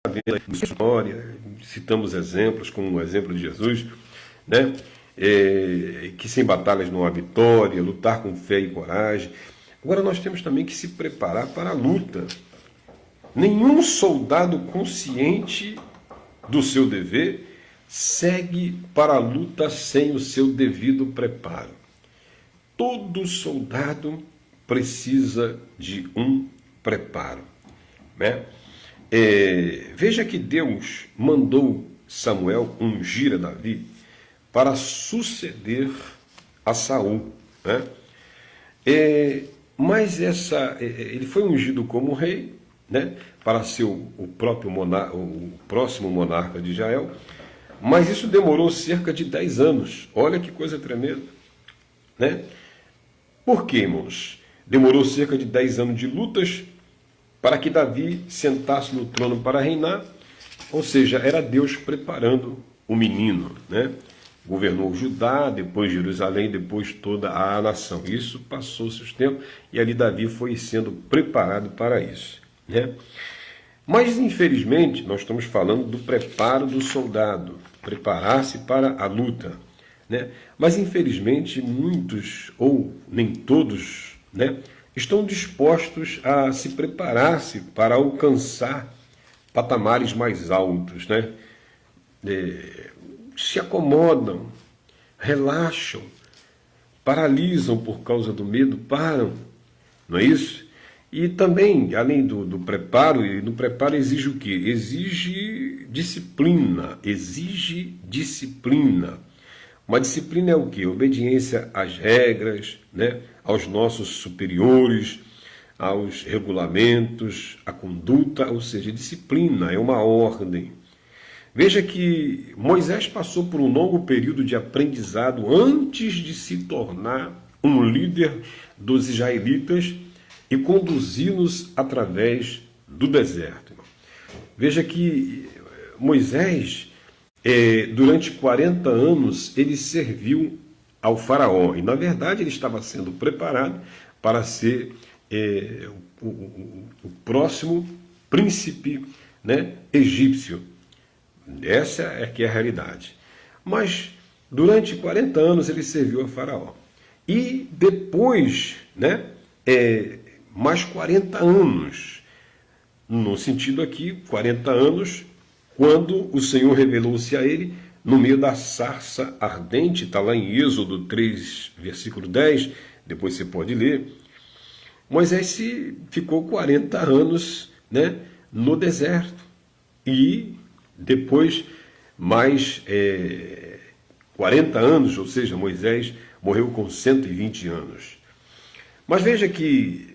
vendo na história, citamos exemplos, como o exemplo de Jesus, né? que sem batalhas não há vitória, lutar com fé e coragem. Agora nós temos também que se preparar para a luta. Nenhum soldado consciente do seu dever segue para a luta sem o seu devido preparo. Todo soldado precisa de um preparo, né? Veja que Deus mandou Samuel ungir a Davi para suceder a Saul, né? Mas ele foi ungido como rei, né, para ser o próximo monarca de Israel, mas isso demorou cerca de 10 anos. Olha que coisa tremenda, né? Por quê, irmãos? Demorou cerca de 10 anos de lutas para que Davi sentasse no trono para reinar, ou seja, era Deus preparando o menino, né? Governou Judá, depois Jerusalém, depois toda a nação. Isso passou-se os tempos e ali Davi foi sendo preparado para isso, né? Mas, infelizmente, nós estamos falando do preparo do soldado, preparar-se para a luta, né? Mas, infelizmente, muitos, ou nem todos, né, estão dispostos a se preparar-se para alcançar patamares mais altos, né? Se acomodam, relaxam, paralisam por causa do medo, param, não é isso? E também, além do preparo, e no preparo exige o quê? Exige disciplina, Uma disciplina é o quê? Obediência às regras, né? Aos nossos superiores, aos regulamentos, à conduta, ou seja, disciplina é uma ordem. Veja que Moisés passou por um longo período de aprendizado antes de se tornar um líder dos israelitas e conduzi-los através do deserto. Veja que Moisés, durante 40 anos, ele serviu ao faraó. E, na verdade, ele estava sendo preparado para ser o próximo príncipe, né, egípcio. Essa é que é a realidade. Mas, durante 40 anos, ele serviu a faraó. E depois, né, mais 40 anos, no sentido aqui, 40 anos, quando o Senhor revelou-se a ele no meio da sarça ardente, está lá em Êxodo 3, versículo 10, depois você pode ler. Moisés ficou 40 anos, né, no deserto. E depois mais 40 anos, ou seja, Moisés morreu com 120 anos. Mas veja que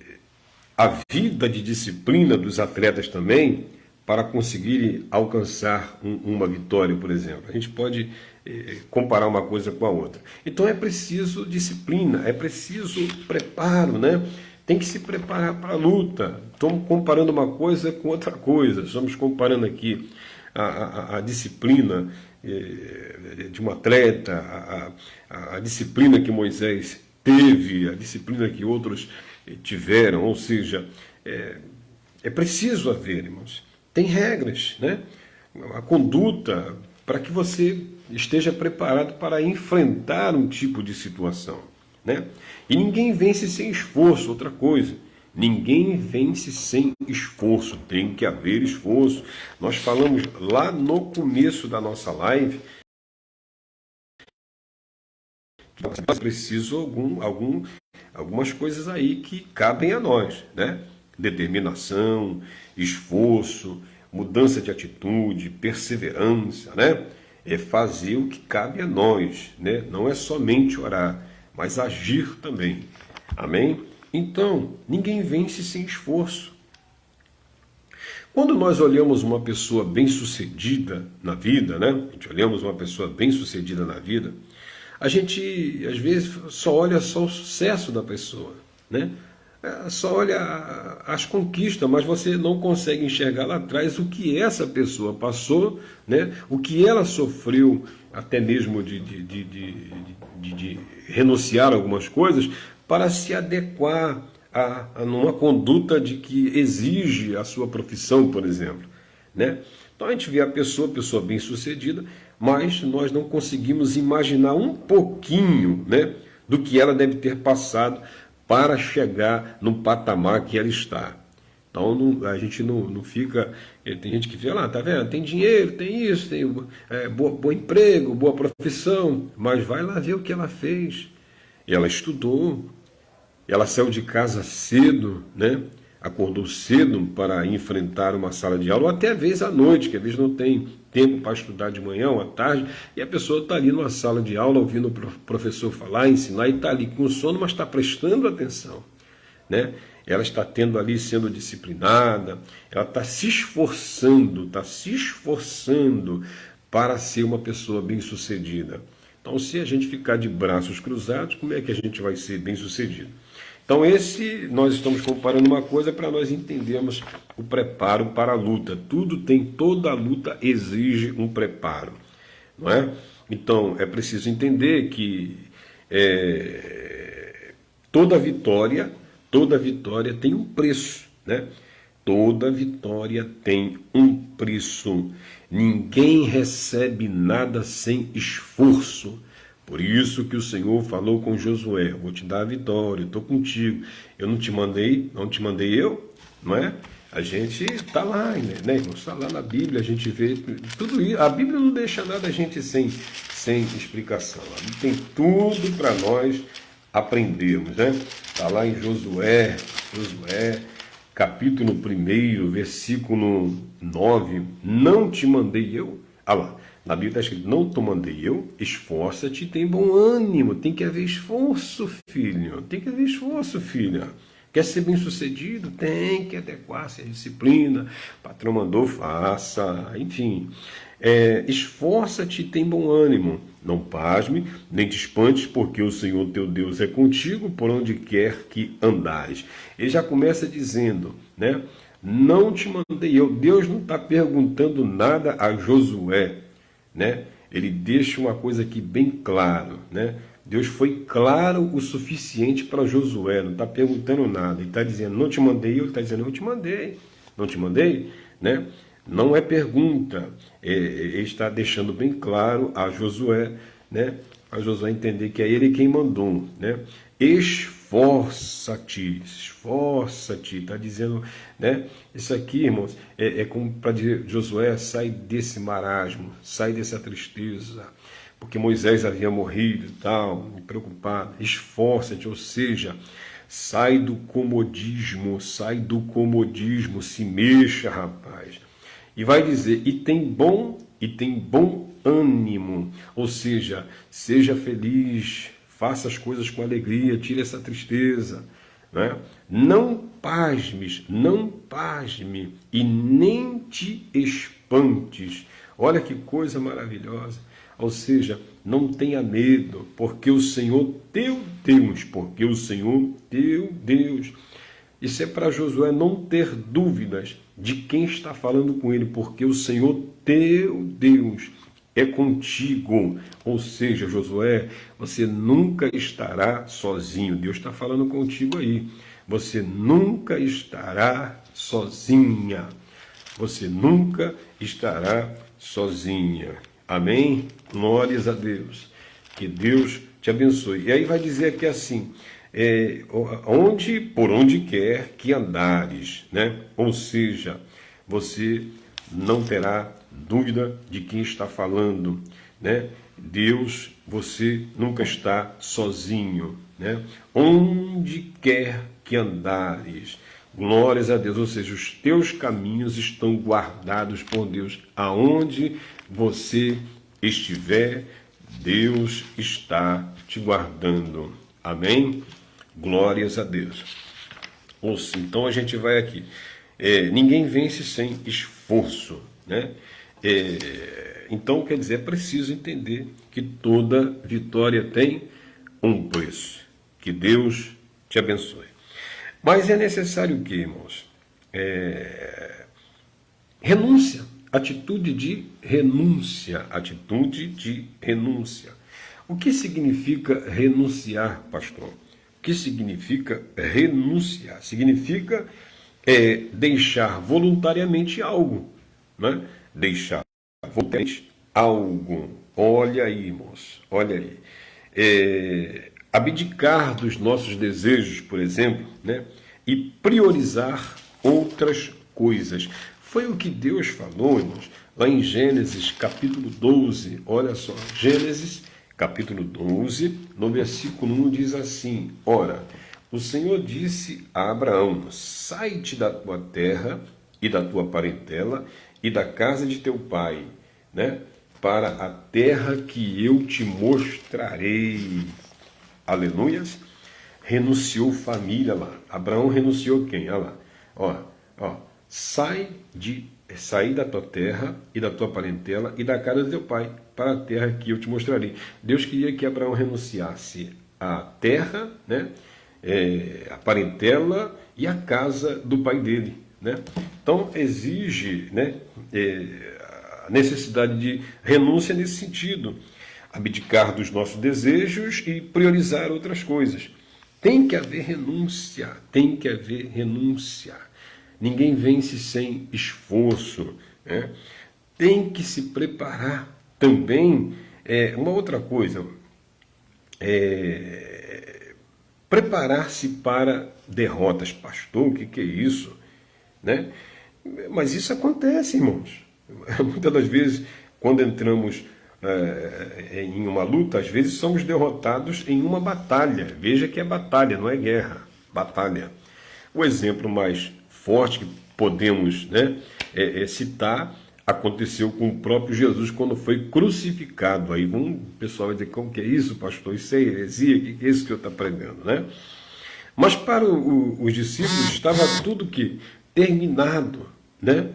a vida de disciplina dos atletas também, para conseguirem alcançar uma vitória, por exemplo. A gente pode comparar uma coisa com a outra. Então é preciso disciplina, é preciso preparo, né? Tem que se preparar para a luta. Estamos comparando uma coisa com outra coisa. Estamos comparando aqui a disciplina de um atleta, a disciplina que Moisés teve, a disciplina que outros tiveram, ou seja, é preciso haver, irmãos. Tem regras, né? A conduta para que você esteja preparado para enfrentar um tipo de situação, né? E ninguém vence sem esforço, outra coisa. Ninguém vence sem esforço, tem que haver esforço. Nós falamos lá no começo da nossa live que é preciso algumas coisas aí que cabem a nós, né? Determinação, esforço, mudança de atitude, perseverança, né? É fazer o que cabe a nós, né? Não é somente orar, mas agir também. Amém? Então, ninguém vence sem esforço. Quando nós olhamos uma pessoa bem-sucedida na vida, né? A gente olhamos uma pessoa bem-sucedida na vida, a gente, às vezes, só olha só o sucesso da pessoa, né? Só olha as conquistas, mas você não consegue enxergar lá atrás o que essa pessoa passou, né? O que ela sofreu, até mesmo de renunciar a algumas coisas, para se adequar a uma conduta de que exige a sua profissão, por exemplo, né? Então a gente vê a pessoa bem-sucedida, mas nós não conseguimos imaginar um pouquinho, né, do que ela deve ter passado para chegar no patamar que ela está. Então a gente não fica. Tem gente que vê lá, tá vendo? Tem dinheiro, tem isso, tem bom emprego, boa profissão, mas vai lá ver o que ela fez. Ela estudou, ela saiu de casa cedo, né? Acordou cedo para enfrentar uma sala de aula, ou até às vezes à noite, que às vezes não tem tempo para estudar de manhã ou à tarde, e a pessoa está ali numa sala de aula, ouvindo o professor falar, ensinar, e está ali com sono, mas está prestando atenção, né? Ela está tendo ali, sendo disciplinada, ela está se esforçando para ser uma pessoa bem-sucedida. Então, se a gente ficar de braços cruzados, como é que a gente vai ser bem-sucedido? Então, nós estamos comparando uma coisa para nós entendermos o preparo para a luta. Toda luta exige um preparo, não é? Então, é preciso entender que toda vitória tem um preço, né? Toda vitória tem um preço. Ninguém recebe nada sem esforço. Por isso que o Senhor falou com Josué: vou te dar a vitória, eu estou contigo. Eu não te mandei eu, não é? A gente está lá, né, irmão? Está lá na Bíblia, a gente vê tudo isso. A Bíblia não deixa nada a gente sem explicação. A Bíblia tem tudo para nós aprendermos, né? Está lá em Josué, capítulo 1, versículo 9. Não te mandei eu? Ah lá, na Bíblia está escrito: não te mandei eu, esforça-te e tem bom ânimo. Tem que haver esforço, filho. Tem que haver esforço, filha. Quer ser bem-sucedido? Tem que adequar-se à disciplina. O patrão mandou, faça. Enfim, esforça-te e tem bom ânimo. Não pasme, nem te espantes, porque o Senhor teu Deus é contigo por onde quer que andares. Ele já começa dizendo, né? Não te mandei eu. Deus não está perguntando nada a Josué, né? Ele deixa uma coisa aqui bem claro, né? Deus foi claro o suficiente para Josué, não está perguntando nada. Ele está dizendo, não te mandei eu, ele está dizendo, eu te mandei. Não te mandei, né? Não é pergunta. Ele está deixando bem claro a Josué, né? A Josué entender que é ele quem mandou, né? Esforça-te, está dizendo, né? Isso aqui, irmãos, é como para dizer, Josué, sai desse marasmo, sai dessa tristeza, porque Moisés havia morrido e tal, preocupado. Esforça-te, ou seja, sai do comodismo, se mexa, rapaz. E vai dizer, e tem bom ânimo, ou seja, seja feliz, faça as coisas com alegria, tire essa tristeza, né? Não pasme e nem te espantes. Olha que coisa maravilhosa. Ou seja, não tenha medo, porque o Senhor teu Deus, isso é para Josué não ter dúvidas de quem está falando com ele, porque o Senhor teu Deus é contigo. Ou seja, Josué, você nunca estará sozinho. Deus está falando contigo aí. Você nunca estará sozinha. Você nunca estará sozinha. Amém? Glórias a Deus. Que Deus te abençoe. E aí vai dizer aqui assim, por onde quer que andares, né? Ou seja, você não terá dúvida de quem está falando, né? Deus, você nunca está sozinho, né? Onde quer que andares, glórias a Deus, ou seja, os teus caminhos estão guardados por Deus. Aonde você estiver, Deus está te guardando. Amém? Glórias a Deus. Então a gente vai aqui. Ninguém vence sem esforço, né? Então, quer dizer, é preciso entender que toda vitória tem um preço. Que Deus te abençoe. Mas é necessário o quê, irmãos? Renúncia. Atitude de renúncia. O que significa renunciar, pastor? O que significa renunciar? Significa deixar voluntariamente algo, né? Deixar voluntariamente algo. Olha aí, irmãos, olha aí. Abdicar dos nossos desejos, por exemplo, né? E priorizar outras coisas. Foi o que Deus falou, irmãos, lá em Gênesis capítulo 12. Olha só, Gênesis capítulo 12, no versículo 1 diz assim: Ora, o Senhor disse a Abraão: sai-te da tua terra e da tua parentela e da casa de teu pai, né? Para a terra que eu te mostrarei. Aleluias. Renunciou família lá. Abraão renunciou quem? Olha lá. Sai da tua terra e da tua parentela e da casa do teu pai para a terra que eu te mostrarei. Deus queria que Abraão renunciasse à terra, né? A parentela e a casa do pai dele, né? Então exige, né? A necessidade de renúncia nesse sentido. Abdicar dos nossos desejos e priorizar outras coisas. Tem que haver renúncia, tem que haver renúncia. Ninguém vence sem esforço, né? Tem que se preparar também. Uma outra coisa, preparar-se para derrotas. Pastor, o que é isso? Né? Mas isso acontece, irmãos. Muitas das vezes, quando entramos em uma luta, às vezes somos derrotados em uma batalha. Veja que é batalha, não é guerra, batalha. O exemplo mais forte que podemos, né, citar aconteceu com o próprio Jesus quando foi crucificado. Aí o pessoal vai dizer: como que é isso, pastor? Isso é heresia? O que é isso que eu estou pregando, né? Mas para os discípulos estava tudo que terminado, né?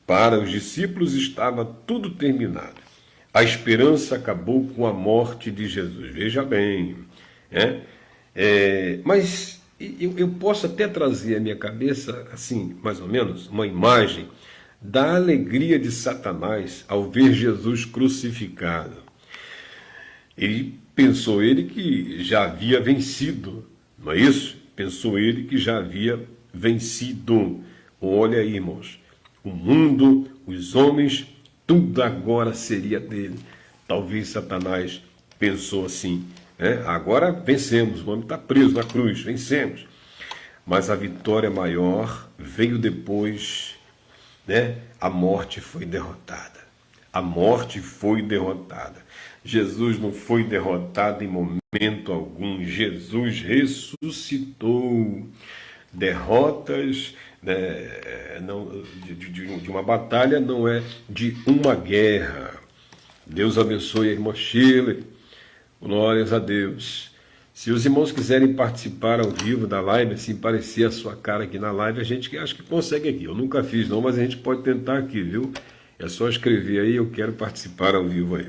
Para os discípulos estava tudo terminado. A esperança acabou com a morte de Jesus. Veja bem, né? Mas eu posso até trazer à minha cabeça, assim, mais ou menos, uma imagem da alegria de Satanás ao ver Jesus crucificado. Pensou ele que já havia vencido, não é isso? Pensou ele que já havia vencido. Olha aí, irmãos, o mundo, os homens, tudo agora seria dele. Talvez Satanás pensou assim, né? Agora vencemos, o homem está preso na cruz, vencemos. Mas a vitória maior veio depois, né? A morte foi derrotada. A morte foi derrotada. Jesus não foi derrotado em momento algum. Jesus ressuscitou. Derrotas, né, de uma batalha não é de uma guerra. Deus abençoe a irmã Shirley. Glórias a Deus. Se os irmãos quiserem participar ao vivo da live, assim, aparecer a sua cara aqui na live, a gente acho que consegue aqui. Eu nunca fiz não, mas a gente pode tentar aqui, viu? É só escrever aí: eu quero participar ao vivo aí.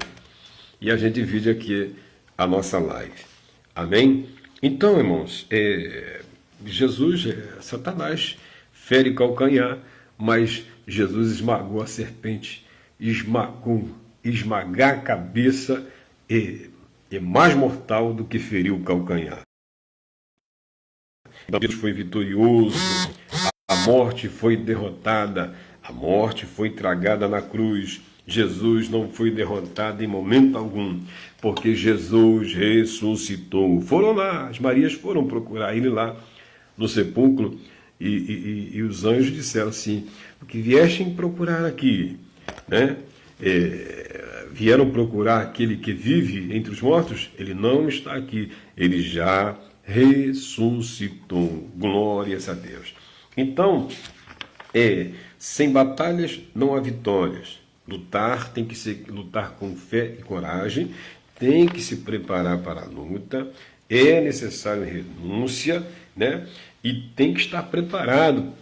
E a gente divide aqui a nossa live. Amém? Então, irmãos, Jesus, Satanás, fere calcanhar, mas Jesus esmagou a serpente, esmagar a cabeça é mais mortal do que ferir o calcanhar. Deus foi vitorioso, a morte foi derrotada, a morte foi tragada na cruz. Jesus não foi derrotado em momento algum, porque Jesus ressuscitou. Foram lá, as Marias foram procurar ele lá no sepulcro, e os anjos disseram assim: o que viestem procurar aqui, né? Vieram procurar aquele que vive entre os mortos? Ele não está aqui, ele já ressuscitou. Glórias a Deus. Então, sem batalhas não há vitórias. Lutar tem que ser lutar com fé e coragem, tem que se preparar para a luta, é necessário renúncia, né? E tem que estar preparado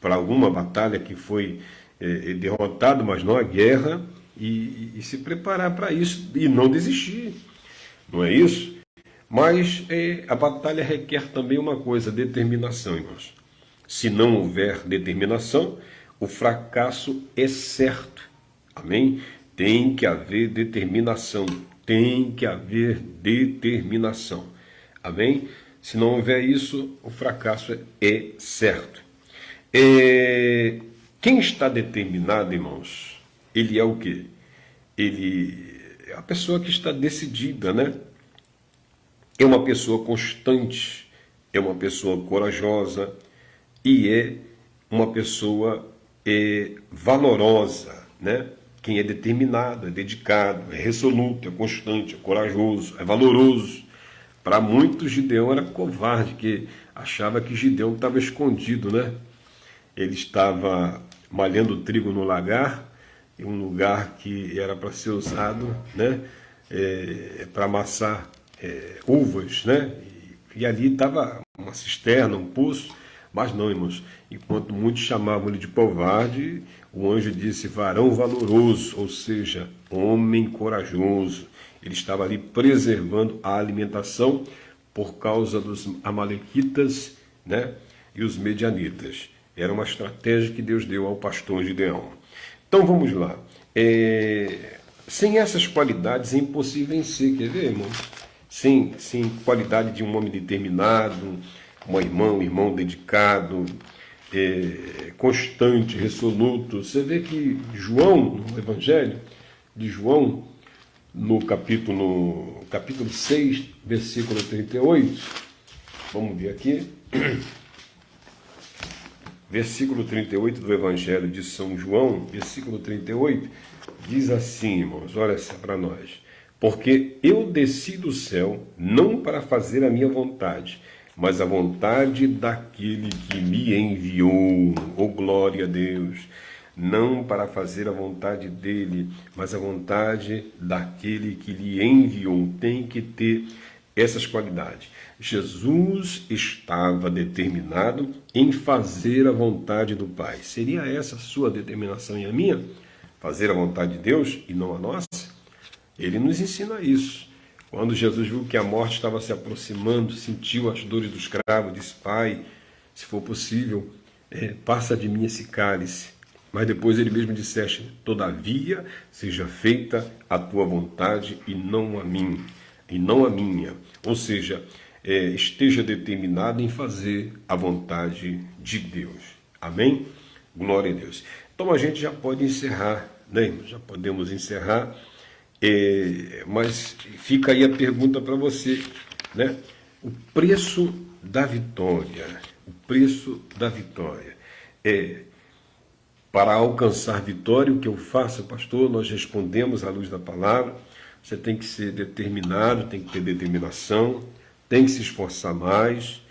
para alguma batalha que foi derrotado, mas não a guerra, e se preparar para isso e não desistir, não é isso? Mas a batalha requer também uma coisa: determinação, irmãos. Se não houver determinação, o fracasso é certo. Amém? Tem que haver determinação. Tem que haver determinação. Amém? Se não houver isso, o fracasso é certo. Quem está determinado, irmãos, ele é o quê? ele é uma pessoa que está decidida, né? É uma pessoa constante, é uma pessoa corajosa e é uma pessoa valorosa, né? Quem é determinado, é dedicado, é resoluto, é constante, é corajoso, é valoroso. Para muitos, Gideão era covarde, que achava que Gideão estava escondido, né? Ele estava malhando trigo no lagar, em um lugar que era para ser usado, né? Para amassar uvas, né? E ali estava uma cisterna, um poço, mas não, irmãos. Enquanto muitos chamavam ele de covarde, o anjo disse varão valoroso, ou seja, homem corajoso. Ele estava ali preservando a alimentação por causa dos amalequitas, né, e os medianitas. Era uma estratégia que Deus deu ao pastor Gideão. Então vamos lá. Sem essas qualidades é impossível vencer, quer ver, irmão? Sem qualidade de um homem determinado, um irmão dedicado, constante, resoluto. Você vê que João, no Evangelho de João, no capítulo 6, versículo 38, vamos ver aqui, versículo 38 do Evangelho de São João, versículo 38, diz assim, irmãos, olha essa para nós. Porque eu desci do céu não para fazer a minha vontade, mas a vontade daquele que me enviou. Oh, glória a Deus! Não para fazer a vontade dele, mas a vontade daquele que lhe enviou. Tem que ter essas qualidades. Jesus estava determinado em fazer a vontade do Pai. Seria essa a sua determinação e a minha? Fazer a vontade de Deus e não a nossa? Ele nos ensina isso. Quando Jesus viu que a morte estava se aproximando, sentiu as dores do escravo, disse, Pai, se for possível, passa de mim esse cálice. Mas depois ele mesmo disseste, todavia seja feita a tua vontade e não a minha. Ou seja, esteja determinado em fazer a vontade de Deus. Amém? Glória a Deus. Então a gente já pode encerrar, né? Já podemos encerrar, mas fica aí a pergunta para você, né? O preço da vitória. O preço da vitória. Para alcançar vitória, o que eu faço, pastor? Nós respondemos à luz da palavra. Você tem que ser determinado, tem que ter determinação, tem que se esforçar mais,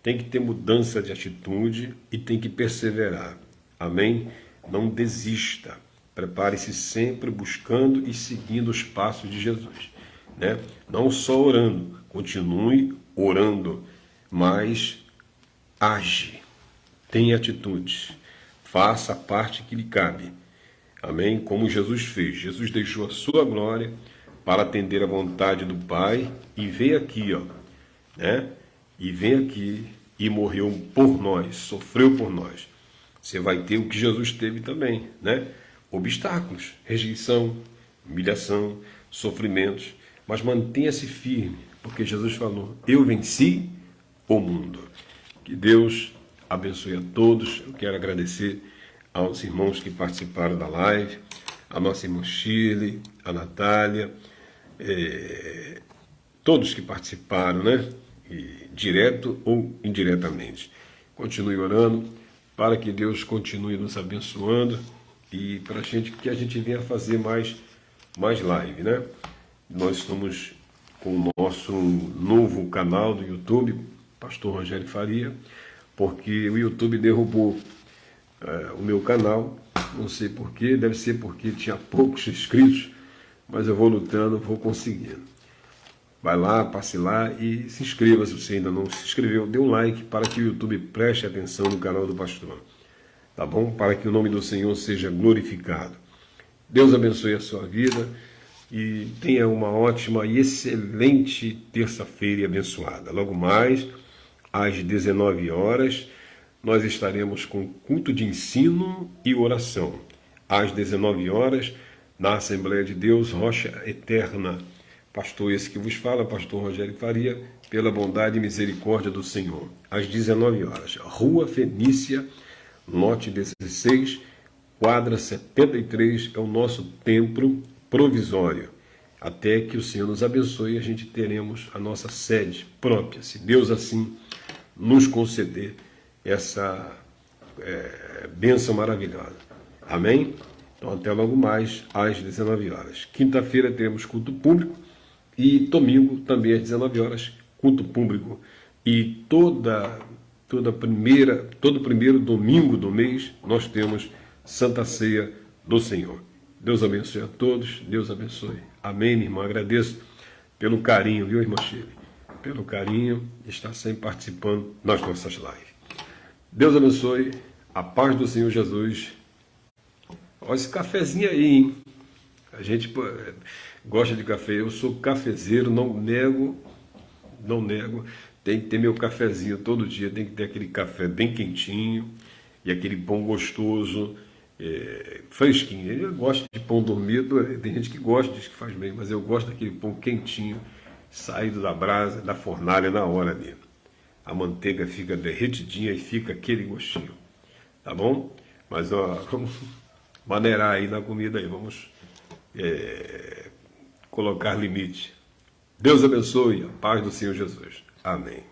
tem que ter mudança de atitude e tem que perseverar. Amém? Não desista. Prepare-se sempre buscando e seguindo os passos de Jesus, né? Não só orando, continue orando, mas age, tenha atitudes. Faça a parte que lhe cabe. Amém? Como Jesus fez. Jesus deixou a sua glória para atender a vontade do Pai e veio aqui, né? E veio aqui e morreu por nós, sofreu por nós. Você vai ter o que Jesus teve também, né? Obstáculos, rejeição, humilhação, sofrimentos, mas mantenha-se firme, porque Jesus falou, eu venci o mundo. Que Deus abençoe a todos. Eu quero agradecer aos irmãos que participaram da live, a nossa irmã Shirley, a Natália, todos que participaram, né? Direto ou indiretamente. Continue orando para que Deus continue nos abençoando e para que a gente venha fazer mais live, né? Nós estamos com o nosso novo canal do YouTube, Pastor Rogério Faria, porque o YouTube derrubou o meu canal, não sei porquê, deve ser porque tinha poucos inscritos, mas eu vou lutando, vou conseguindo. Vai lá, passe lá e se inscreva se você ainda não se inscreveu, dê um like para que o YouTube preste atenção no canal do pastor, tá bom? Para que o nome do Senhor seja glorificado. Deus abençoe a sua vida e tenha uma ótima e excelente terça-feira abençoada. Logo mais, às 19 horas, nós estaremos com culto de ensino e oração. Às 19 horas, na Assembleia de Deus, Rocha Eterna. Pastor esse que vos fala, pastor Rogério Faria, pela bondade e misericórdia do Senhor. Às 19 horas, Rua Fenícia, lote 16, quadra 73, é o nosso templo provisório, até que o Senhor nos abençoe e a gente teremos a nossa sede própria, se Deus assim nos conceder essa bênção maravilhosa. Amém? Então até logo mais às 19 horas. Quinta-feira teremos culto público e domingo também às 19 horas, culto público. E todo primeiro domingo do mês nós temos Santa Ceia do Senhor. Deus abençoe a todos, Deus abençoe. Amém, minha irmã? Agradeço pelo carinho, viu, irmã Shirley? Pelo carinho de estar sempre participando nas nossas lives. Deus abençoe, a paz do Senhor Jesus. Olha esse cafezinho aí, hein? A gente gosta de café, eu sou cafezeiro, não nego. Tem que ter meu cafezinho todo dia, tem que ter aquele café bem quentinho e aquele pão gostoso, fresquinho. Eu gosto de pão dormido, tem gente que gosta, diz que faz bem, mas eu gosto daquele pão quentinho, saído da brasa, da fornalha na hora dele. A manteiga fica derretidinha e fica aquele gostinho, tá bom? Mas ó, vamos maneirar aí na comida aí, vamos colocar limite. Deus abençoe, a paz do Senhor Jesus. Amém.